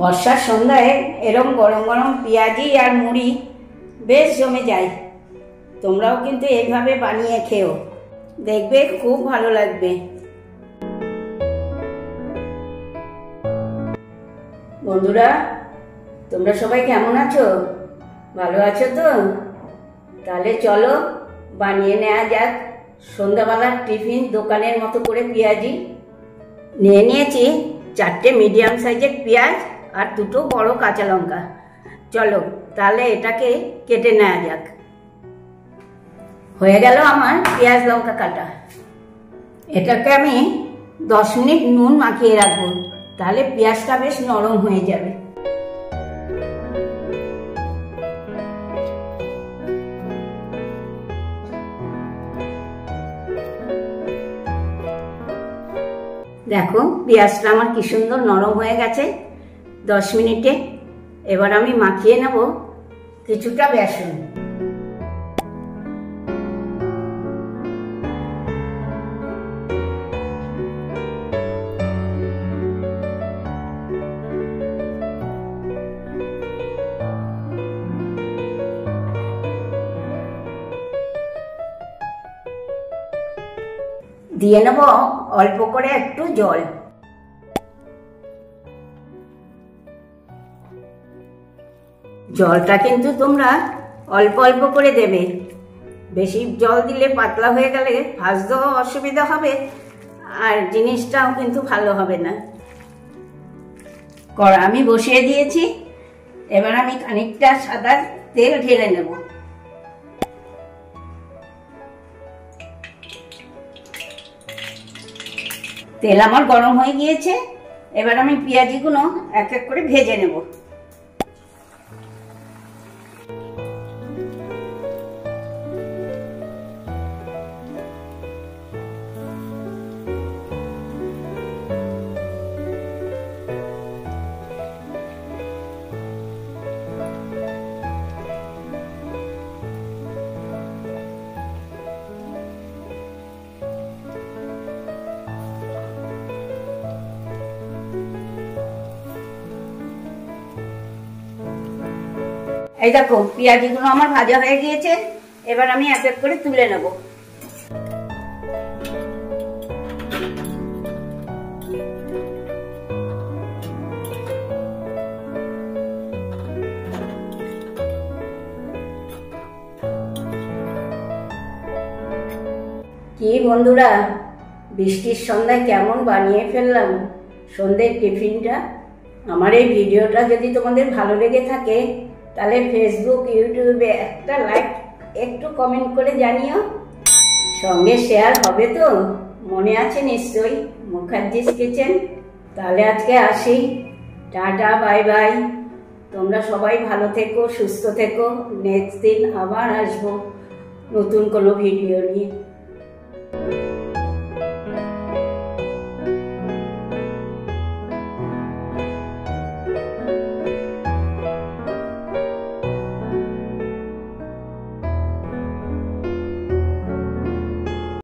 বর্ষার সন্ধ্যায় এরম গরম গরম পেঁয়াজি আর মুড়ি বেশ জমে যায়। তোমরাও কিন্তু এইভাবে বানিয়ে খেও, দেখবে খুব ভালো লাগবে। বন্ধুরা, তোমরা সবাই কেমন আছো? ভালো আছো তো? তাহলে চলো বানিয়ে নেওয়া যাক সন্ধ্যাবেলার টিফিন দোকানের মতো করে পেঁয়াজি। নিয়ে নিয়েছি 4টে মিডিয়াম সাইজের পেঁয়াজ আর 2টো বড় কাঁচা লঙ্কা। চলো তাহলে এটাকে কেটে নেওয়া যাক। হয়ে গেল আমার পেঁয়াজ লঙ্কা কাটা। এটাকে আমি 10 মিনিট নুন মাখিয়ে রাখবো, তাহলে পেঁয়াজটা বেশ নরম হয়ে যাবে। দেখো পেঁয়াজটা আমার কি সুন্দর নরম হয়ে গেছে 10 মিনিটে। এবার আমি মাখিয়ে নেব কিছুটা বেসন। দিয়ে নেব অল্প করে একটু জল। জলটা কিন্তু তোমরা অল্প অল্প করে দেবে, বেশি জল দিলে পাতলা হয়ে গেলে ভাজতেও অসুবিধা হবে আর জিনিসটাও কিন্তু ভালো হবে না। কড়া আমি বসিয়ে দিয়েছি, এবার আমি খানিকটা সাদা তেল ঢেলে নেব। তেল আমার গরম হয়ে গিয়েছে, এবার আমি পেঁয়াজিগুলো এক এক করে ভেজে নেব। এই দেখো পেঁয়াজিগুলো আমার ভাজা হয়ে গিয়েছে, এবার আমি এক এক করে তুলে নেব। কি বন্ধুরা, বৃষ্টির সন্ধ্যায় কেমন বানিয়ে ফেললাম সন্ধ্যের টিফিনটা। আমার এই ভিডিওটা যদি তোমাদের ভালো লেগে থাকে তাহলে ফেসবুক ইউটিউবে একটা লাইক একটু কমেন্ট করে জানিও। সঙ্গে শেয়ার হবে তো? মনে আছে নিশ্চয়ই মুখার্জিস কিচেন। তাহলে আজকে আসি, টাটা বাই বাই। তোমরা সবাই ভালো থেকো, সুস্থ থেকো। নেক্সট দিন আবার আসবো নতুন কোনো ভিডিও নিয়ে।